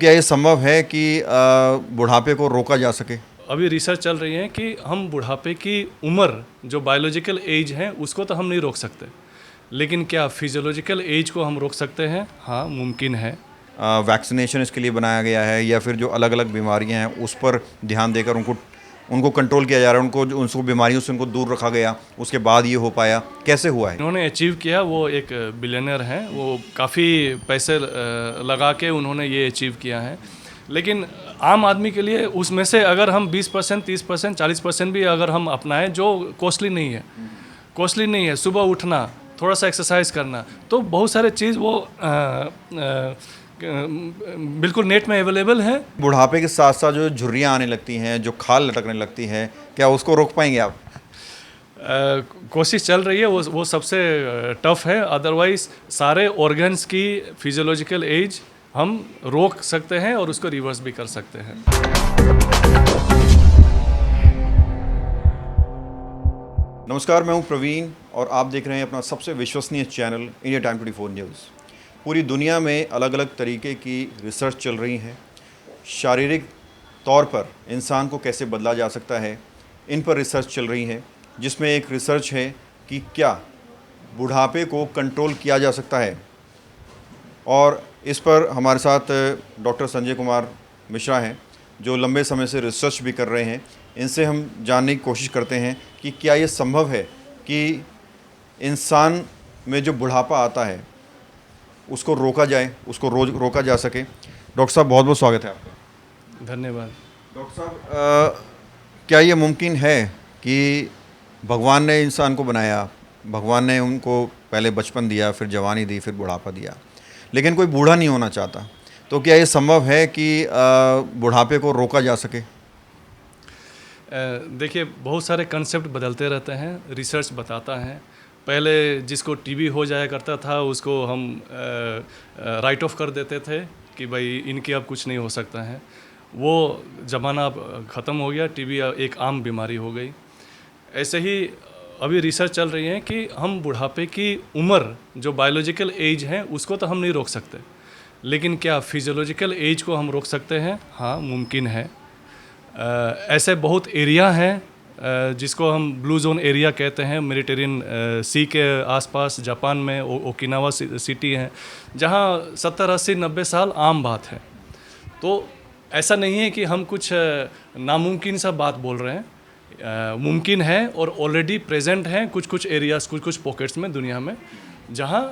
क्या ये संभव है कि बुढ़ापे को रोका जा सके? अभी रिसर्च चल रही है कि हम बुढ़ापे की उम्र जो बायोलॉजिकल एज है उसको तो हम नहीं रोक सकते, लेकिन क्या फिजियोलॉजिकल एज को हम रोक सकते हैं? हाँ, मुमकिन है। वैक्सीनेशन इसके लिए बनाया गया है या फिर जो अलग अलग बीमारियां हैं उस पर ध्यान देकर उनको उनको कंट्रोल किया जा रहा है, उनको बीमारियों से उनको दूर रखा गया, उसके बाद ये हो पाया? कैसे हुआ है? इन्होंने अचीव किया, वो एक बिलियनर हैं, वो काफ़ी पैसे लगा के उन्होंने ये अचीव किया है। लेकिन आम आदमी के लिए उसमें से अगर हम 20%, 30%, 40% भी अगर हम अपनाएं, जो कॉस्टली नहीं है, सुबह उठना, थोड़ा सा एक्सरसाइज करना, तो बहुत सारे चीज़ वो बिल्कुल नेट में अवेलेबल है। बुढ़ापे के साथ साथ जो झुर्रियाँ आने लगती हैं, जो खाल लटकने लगती है, क्या उसको रोक पाएंगे आप? कोशिश चल रही है, वो सबसे टफ है। अदरवाइज सारे ऑर्गन्स की फिजियोलॉजिकल एज हम रोक सकते हैं और उसको रिवर्स भी कर सकते हैं। नमस्कार, मैं हूं प्रवीण और आप देख रहे हैं अपना सबसे विश्वसनीय चैनल इंडिया टाइम 24 न्यूज़। पूरी दुनिया में अलग अलग तरीके की रिसर्च चल रही है। शारीरिक तौर पर इंसान को कैसे बदला जा सकता है, इन पर रिसर्च चल रही है, जिसमें एक रिसर्च है कि क्या बुढ़ापे को कंट्रोल किया जा सकता है। और इस पर हमारे साथ डॉक्टर संजय कुमार मिश्रा हैं, जो लंबे समय से रिसर्च भी कर रहे हैं। इनसे हम जानने की कोशिश करते हैं कि क्या ये संभव है कि इंसान में जो बुढ़ापा आता है उसको रोका जाए, उसको रोका जा सके। डॉक्टर साहब, बहुत बहुत स्वागत है आपका। धन्यवाद। डॉक्टर साहब, क्या ये मुमकिन है कि भगवान ने इंसान को बनाया, भगवान ने उनको पहले बचपन दिया, फिर जवानी दी, फिर बुढ़ापा दिया, लेकिन कोई बूढ़ा नहीं होना चाहता, तो क्या ये संभव है कि बुढ़ापे को रोका जा सके? देखिए, बहुत सारे कंसेप्ट बदलते रहते हैं, रिसर्च बताता है। पहले जिसको टीबी हो जाया करता था उसको हम राइट ऑफ कर देते थे कि भाई इनकी अब कुछ नहीं हो सकता है। वो ज़माना अब ख़त्म हो गया, टीबी एक आम बीमारी हो गई। ऐसे ही अभी रिसर्च चल रही है कि हम बुढ़ापे की उम्र जो बायोलॉजिकल एज है उसको तो हम नहीं रोक सकते, लेकिन क्या फिजियोलॉजिकल एज को हम रोक सकते हैं? हाँ, मुमकिन है। ऐसे बहुत एरिया हैं जिसको हम ब्लू जोन एरिया कहते हैं, मेडिटेरियन सी के आसपास, जापान में ओकिनावा सिटी है, जहाँ 70, 80, 90 साल आम बात है। तो ऐसा नहीं है कि हम कुछ नामुमकिन सा बात बोल रहे हैं। मुमकिन है और ऑलरेडी प्रेजेंट हैं कुछ एरियाज़, कुछ पॉकेट्स में दुनिया में, जहाँ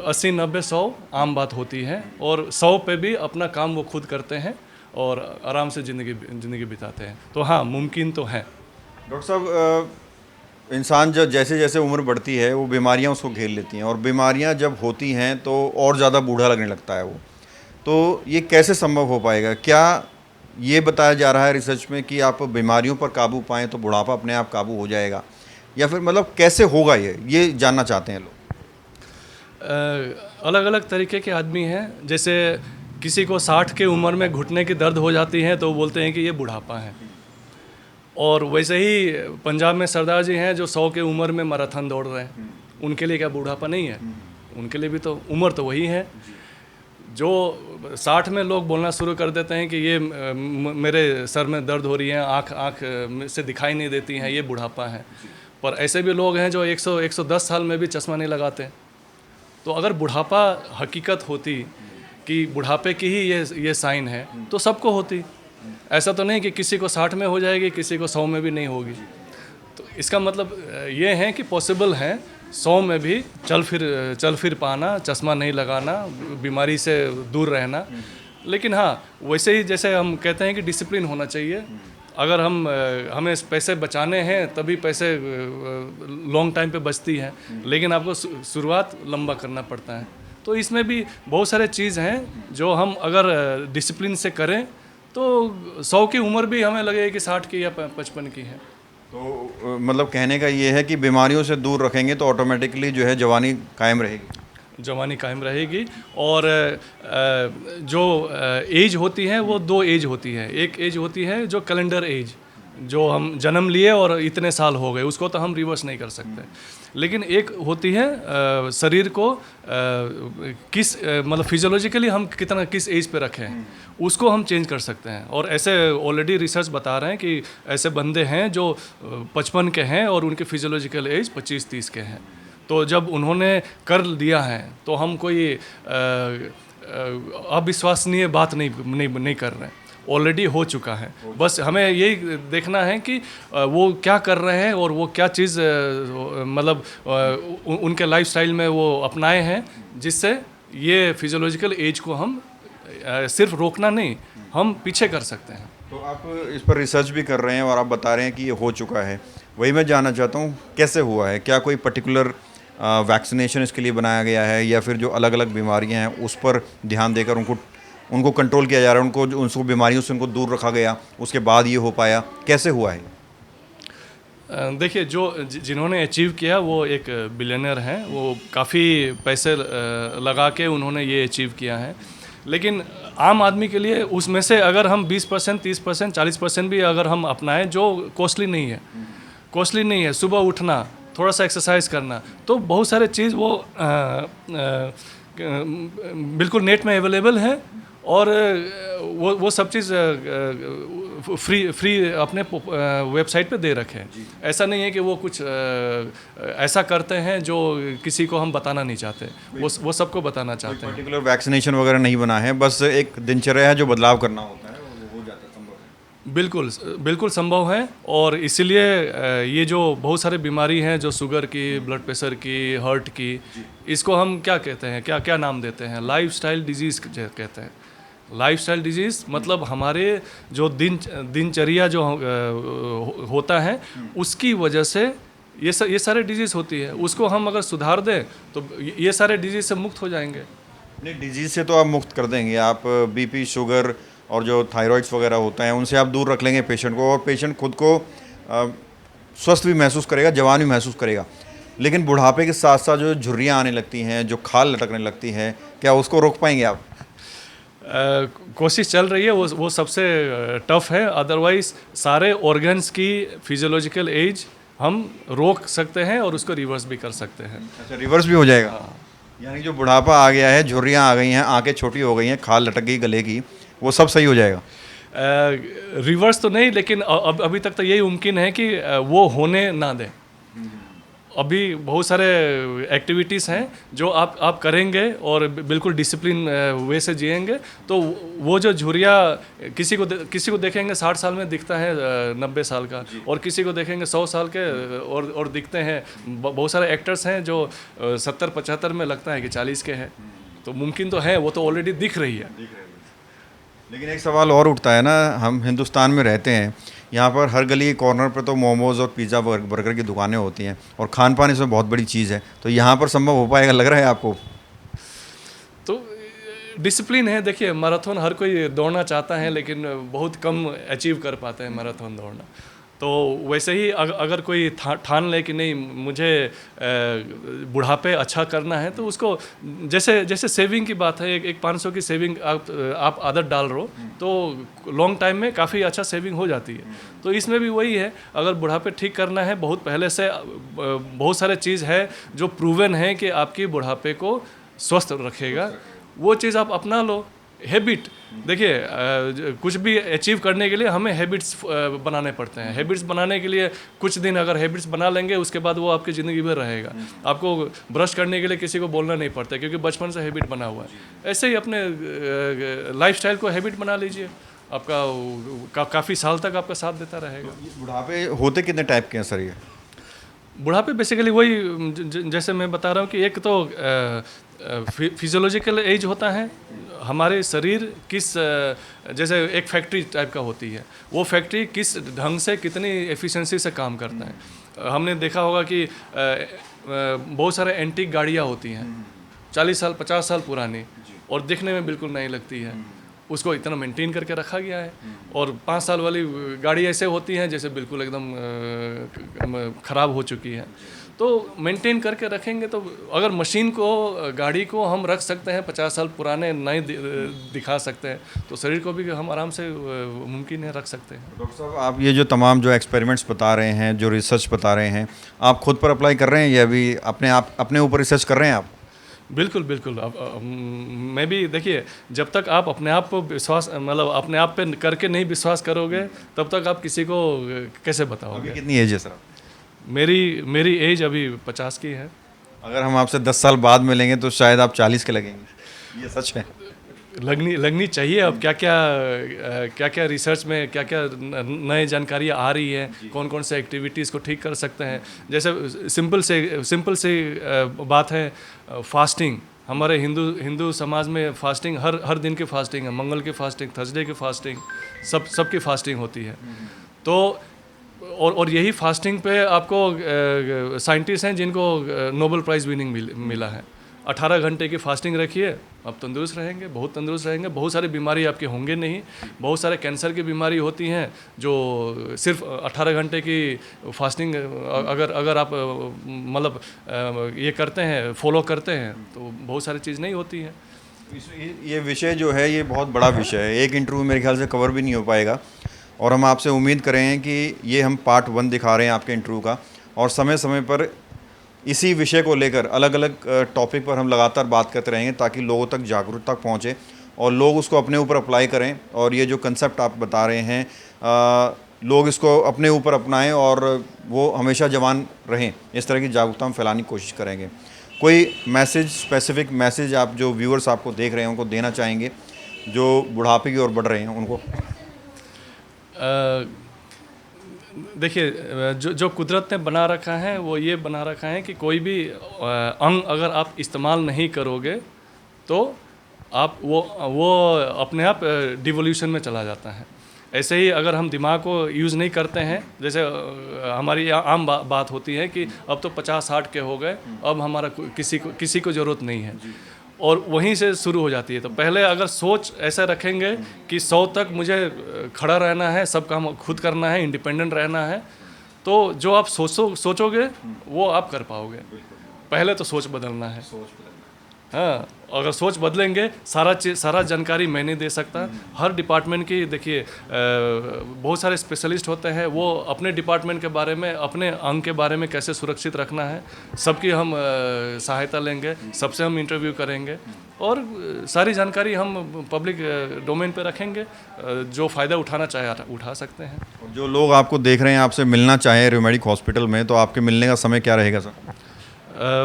80, 90, 100 आम बात होती है, और 100 पे भी अपना काम वो खुद करते हैं और आराम से ज़िंदगी बिताते हैं। तो हाँ, मुमकिन तो है। डॉक्टर साहब, इंसान जब जैसे जैसे उम्र बढ़ती है वो बीमारियां उसको घेर लेती हैं, और बीमारियां जब होती हैं तो और ज़्यादा बूढ़ा लगने लगता है वो। तो ये कैसे संभव हो पाएगा? क्या ये बताया जा रहा है रिसर्च में कि आप बीमारियों पर काबू पाएँ तो बुढ़ापा अपने आप काबू हो जाएगा, या फिर मतलब कैसे होगा ये जानना चाहते हैं लोग। अलग अलग तरीके के आदमी हैं। जैसे किसी को 60 की उम्र में घुटने की दर्द हो जाती है तो बोलते हैं कि ये बुढ़ापा है। और वैसे ही पंजाब में सरदार जी हैं जो 100 की उम्र में मैराथन दौड़ रहे हैं, उनके लिए क्या बुढ़ापा नहीं है? उनके लिए भी तो उम्र तो वही है। जो 60 में लोग बोलना शुरू कर देते हैं कि ये मेरे सर में दर्द हो रही है, आँख से दिखाई नहीं देती हैं, ये बुढ़ापा है। पर ऐसे भी लोग हैं जो 110 साल में भी चश्मा नहीं लगाते। तो अगर बुढ़ापा हकीकत होती कि बुढ़ापे की ही ये साइन है तो सबको होती। ऐसा तो नहीं कि किसी को 60 में हो जाएगी, किसी को 100 में भी नहीं होगी। तो इसका मतलब ये है कि पॉसिबल है 100 में भी चल फिर पाना, चश्मा नहीं लगाना, बीमारी से दूर रहना। लेकिन हाँ, वैसे ही जैसे हम कहते हैं कि डिसिप्लिन होना चाहिए। अगर हमें पैसे बचाने हैं तभी पैसे लॉन्ग टाइम पे बचती है, लेकिन आपको शुरुआत लंबा करना पड़ता है। तो इसमें भी बहुत सारे चीज़ हैं जो हम अगर डिसिप्लिन से करें तो 100 की उम्र भी हमें लगे कि 60 की या 55 की है। तो मतलब कहने का ये है कि बीमारियों से दूर रखेंगे तो ऑटोमेटिकली जो है जवानी कायम रहेगी। जवानी कायम रहेगी। और जो एज होती है वो 2 एज होती है। एक एज होती है जो कैलेंडर एज, जो हम जन्म लिए और इतने साल हो गए, उसको तो हम रिवर्स नहीं कर सकते। लेकिन एक होती है शरीर को किस मतलब फिजियोलॉजिकली हम कितना किस एज पे रखें हैं, उसको हम चेंज कर सकते हैं। और ऐसे ऑलरेडी रिसर्च बता रहे हैं कि ऐसे बंदे हैं जो 55 के हैं और उनके फिजियोलॉजिकल एज 25-30 के हैं। तो जब उन्होंने कर दिया है तो हम कोई अविश्वसनीय बात नहीं कर रहे हैं, ऑलरेडी हो चुका है। बस हमें यही देखना है कि वो क्या कर रहे हैं और वो क्या चीज़ मतलब उनके लाइफस्टाइल में वो अपनाए हैं, जिससे ये फिजियोलॉजिकल एज को हम सिर्फ रोकना नहीं, हम पीछे कर सकते हैं। तो आप इस पर रिसर्च भी कर रहे हैं और आप बता रहे हैं कि ये हो चुका है। वही मैं जानना चाहता हूँ कैसे हुआ है, क्या कोई पर्टिकुलर वैक्सीनेशन इसके लिए बनाया गया है या फिर जो अलग अलग बीमारियां हैं उस पर ध्यान देकर उनको कंट्रोल किया जा रहा है, उनको बीमारियों से उनको दूर रखा गया, उसके बाद ये हो पाया, कैसे हुआ है? देखिए, जिन्होंने अचीव किया वो एक बिलियनर हैं, वो काफ़ी पैसे लगा के उन्होंने ये अचीव किया है। लेकिन आम आदमी के लिए उसमें से अगर हम 20%, 30%, 40% भी अगर हम अपनाएं, जो कॉस्टली नहीं है, सुबह उठना, थोड़ा सा एक्सरसाइज करना, तो बहुत सारे चीज़ वो बिल्कुल नेट में अवेलेबल है। और वो सब चीज़ फ्री अपने वेबसाइट पे दे रखे हैं। ऐसा नहीं है कि वो कुछ ऐसा करते हैं जो किसी को हम बताना नहीं चाहते, वो सबको बताना चाहते हैं। पर्टिकुलर वैक्सीनेशन वगैरह नहीं बना है, बस एक दिनचर्या है जो बदलाव करना होता है, वो हो जाता है, संभव है। बिल्कुल संभव है। और इसीलिए ये जो बहुत सारी बीमारी हैं, जो शुगर की, ब्लड प्रेशर की, हार्ट की, इसको हम क्या कहते हैं, क्या नाम देते हैं? लाइफस्टाइल डिजीज़ कहते हैं। लाइफस्टाइल डिजीज़ मतलब हमारे जो दिनचर्या जो होता है, उसकी वजह से ये सारे डिजीज़ होती है। उसको हम अगर सुधार दें तो ये सारे डिजीज़ से मुक्त हो जाएंगे। नहीं, डिजीज़ से तो आप मुक्त कर देंगे, आप बीपी, शुगर और जो थायराइड्स वगैरह होता है उनसे आप दूर रख लेंगे पेशेंट को, और पेशेंट खुद को स्वस्थ भी महसूस करेगा, जवान भी महसूस करेगा। लेकिन बुढ़ापे के साथ साथ जो झुर्रियाँ आने लगती हैं, जो खाल लटकने लगती है, क्या उसको रोक पाएंगे आप? कोशिश चल रही है, वो सबसे टफ है। अदरवाइज सारे ऑर्गन्स की फिजियोलॉजिकल एज हम रोक सकते हैं और उसको रिवर्स भी कर सकते हैं। अच्छा, रिवर्स भी हो जाएगा? यानी जो बुढ़ापा आ गया है, झुर्रियाँ आ गई हैं, आंखें छोटी हो गई हैं, खाल लटक गई गले की, वो सब सही हो जाएगा? रिवर्स तो नहीं, लेकिन अभी तक तो यही मुमकिन है कि वो होने ना दें। अभी बहुत सारे एक्टिविटीज़ हैं जो आप करेंगे और बिल्कुल डिसिप्लिन वे से जिएंगे, तो वो जो झुर्रिया किसी को देखेंगे 60 साल में दिखता है 90 साल का, और किसी को देखेंगे 100 साल के और दिखते हैं। बहुत सारे एक्टर्स हैं जो 70-75 में लगता है कि 40 के हैं। तो मुमकिन तो है, वो तो ऑलरेडी दिख रही है। लेकिन एक सवाल और उठता है ना, हम हिंदुस्तान में रहते हैं, यहाँ पर हर गली कॉर्नर पर तो मोमोज़ और पिज़्ज़ा बर्गर की दुकानें होती हैं, और खान पान इसमें बहुत बड़ी चीज़ है। तो यहाँ पर संभव हो पाएगा, लग रहा है आपको? तो डिसिप्लिन है। देखिए, मैराथन हर कोई दौड़ना चाहता है, लेकिन बहुत कम अचीव कर पाते हैं मैराथन दौड़ना। तो वैसे ही अगर कोई ठान ले कि नहीं, मुझे बुढ़ापे अच्छा करना है, तो उसको जैसे सेविंग की बात है, एक 500 की सेविंग आप आदत डाल रहे हो तो लॉन्ग टाइम में काफ़ी अच्छा सेविंग हो जाती है। तो इसमें भी वही है, अगर बुढ़ापे ठीक करना है, बहुत पहले से बहुत सारे चीज़ है जो प्रूवन है कि आपकी बुढ़ापे को स्वस्थ रखेगा, वो चीज़ आप अपना लो। हैबिट, देखिए, कुछ भी अचीव करने के लिए हमें हैबिट्स बनाने पड़ते हैं। हैबिट्स बनाने के लिए कुछ दिन अगर हैबिट्स बना लेंगे, उसके बाद वो आपकी ज़िंदगी भर रहेगा। आपको ब्रश करने के लिए किसी को बोलना नहीं पड़ता, क्योंकि बचपन से हैबिट बना हुआ है। ऐसे ही अपने लाइफस्टाइल को हैबिट बना लीजिए, आपका काफ़ी साल तक आपका साथ देता रहेगा। बुढ़ापे होते कितने टाइप के हैं सर? ये बुढ़ापे बेसिकली वही जैसे मैं बता रहा हूँ कि एक तो फिजियोलॉजिकल एज होता है, हमारे शरीर किस जैसे एक फैक्ट्री टाइप का होती है, वो फैक्ट्री किस ढंग से कितनी एफिशिएंसी से काम करता है। हमने देखा होगा कि बहुत सारे एंटीक गाड़ियाँ होती हैं 40 साल 50 साल पुरानी, और दिखने में बिल्कुल नई लगती है, उसको इतना मेंटेन करके रखा गया है। और 5 साल वाली गाड़ी ऐसे होती हैं जैसे बिल्कुल एकदम ख़राब हो चुकी है। तो तो मेंटेन करके रखेंगे तो अगर मशीन को, गाड़ी को हम रख सकते हैं 50 साल पुराने नए दिखा सकते हैं, तो शरीर को भी हम आराम से मुमकिन है रख सकते हैं। डॉक्टर साहब, आप ये जो तमाम जो एक्सपेरिमेंट्स बता रहे हैं, जो रिसर्च बता रहे हैं, आप खुद पर अप्लाई कर रहे हैं या अभी अपने ऊपर रिसर्च कर रहे हैं आप? बिल्कुल बिल्कुल। अब मैं भी, देखिए, जब तक आप अपने आप पर विश्वास, मतलब अपने आप पे करके नहीं विश्वास करोगे, तब तक आप किसी को कैसे बताओगे। अभी कितनी एज है सर? मेरी एज अभी 50 की है। अगर हम आपसे 10 साल बाद मिलेंगे तो शायद आप 40 के लगेंगे, ये सच है? लगनी चाहिए। अब क्या क्या रिसर्च में क्या क्या नए जानकारियाँ आ रही है, कौन कौन से एक्टिविटीज़ को ठीक कर सकते हैं। जैसे सिंपल से बात है, फास्टिंग। हमारे हिंदू समाज में फास्टिंग हर दिन की फास्टिंग है, मंगल की फास्टिंग, थर्सडे की फास्टिंग, सबकी फास्टिंग होती है। तो और यही फास्टिंग पे आपको साइंटिस्ट हैं जिनको नोबेल प्राइज़ विनिंग मिला है। 18 घंटे की फास्टिंग रखिए, आप तंदुरुस्त रहेंगे, बहुत तंदुरुस्त रहेंगे, बहुत सारी बीमारी आपके होंगे नहीं। बहुत सारे कैंसर की बीमारी होती हैं जो सिर्फ 18 घंटे की फास्टिंग अगर आप मतलब ये करते हैं, फॉलो करते हैं, तो बहुत सारी चीज़ नहीं होती हैं। ये विषय जो है ये बहुत बड़ा विषय है, एक इंटरव्यू मेरे ख्याल से कवर भी नहीं हो पाएगा, और हम आपसे उम्मीद करें कि ये हम पार्ट 1 दिखा रहे हैं आपके इंटरव्यू का, और समय समय पर इसी विषय को लेकर अलग अलग टॉपिक पर हम लगातार बात करते रहेंगे ताकि लोगों तक जागरूकता पहुँचे और लोग उसको अपने ऊपर अप्लाई करें, और ये जो कंसेप्ट आप बता रहे हैं लोग इसको अपने ऊपर अपनाएं और वो हमेशा जवान रहें। इस तरह की जागरूकता हम फैलाने की कोशिश करेंगे। कोई मैसेज, स्पेसिफिक मैसेज आप जो व्यूअर्स आपको देख रहे हैं उनको देना चाहेंगे जो बुढ़ापे की ओर बढ़ रहे हैं उनको? देखिए, जो कुदरत ने बना रखा है वो ये बना रखा है कि कोई भी अंग अगर आप इस्तेमाल नहीं करोगे तो आप वो अपने आप डिवोल्यूशन में चला जाता है। ऐसे ही अगर हम दिमाग को यूज़ नहीं करते हैं, जैसे हमारी आम बात होती है कि अब तो 50-60 के हो गए, अब हमारा किसी को ज़रूरत नहीं है, और वहीं से शुरू हो जाती है। तो पहले अगर सोच ऐसा रखेंगे कि 100 तक मुझे खड़ा रहना है, सब काम खुद करना है, इंडिपेंडेंट रहना है, तो जो आप सोचोगे वो आप कर पाओगे। पहले तो सोच बदलना है। हाँ, अगर सोच बदलेंगे, सारा जानकारी मैं नहीं दे सकता। हर डिपार्टमेंट की, देखिए, बहुत सारे स्पेशलिस्ट होते हैं, वो अपने डिपार्टमेंट के बारे में, अपने अंग के बारे में कैसे सुरक्षित रखना है, सबकी हम सहायता लेंगे, सबसे हम इंटरव्यू करेंगे, और सारी जानकारी हम पब्लिक डोमेन पे रखेंगे। जो फ़ायदा उठाना चाहे उठा सकते हैं। जो लोग आपको देख रहे हैं, आपसे मिलना चाहें रूमेडिक हॉस्पिटल में, तो आपके मिलने का समय क्या रहेगा सर?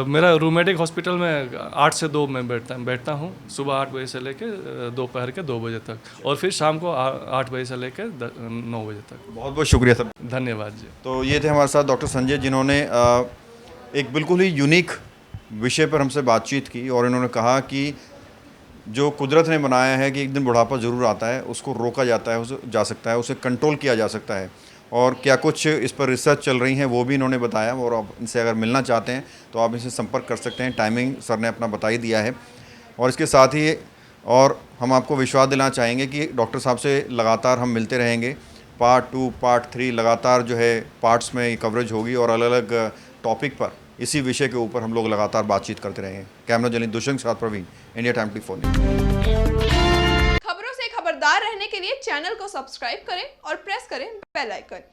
मेरा रूमेडिक हॉस्पिटल में 8 से 2 में बैठता हूँ, सुबह 8 बजे से लेकर दोपहर के 2 बजे तक, और फिर शाम को 8 बजे से लेकर 9 बजे तक। बहुत बहुत शुक्रिया सर। धन्यवाद जी। तो ये थे हमारे साथ डॉक्टर संजय, जिन्होंने एक बिल्कुल ही यूनिक विषय पर हमसे बातचीत की, और इन्होंने कहा कि जो कुदरत ने बनाया है कि एक दिन बुढ़ापा ज़रूर आता है, उसको रोका जाता है, उसे जा सकता है, उसे कंट्रोल किया जा सकता है, और क्या कुछ इस पर रिसर्च चल रही हैं वो भी इन्होंने बताया। और आप इनसे अगर मिलना चाहते हैं तो आप इनसे संपर्क कर सकते हैं, टाइमिंग सर ने अपना बता ही दिया है। और इसके साथ ही और हम आपको विश्वास दिलाना चाहेंगे कि डॉक्टर साहब से लगातार हम मिलते रहेंगे। पार्ट 2, पार्ट 3 लगातार जो है पार्ट्स में कवरेज होगी, और अलग अलग टॉपिक पर इसी विषय के ऊपर हम लोग लगातार बातचीत करते रहेंगे। कैमरा जर्नलिस्ट दुष्यंत के साथ प्रवीण, इंडिया टाइम 24 न्यूज़। खबरों से खबरदार रहने के लिए चैनल को सब्सक्राइब करें और प्रेस करें बेल आइकन।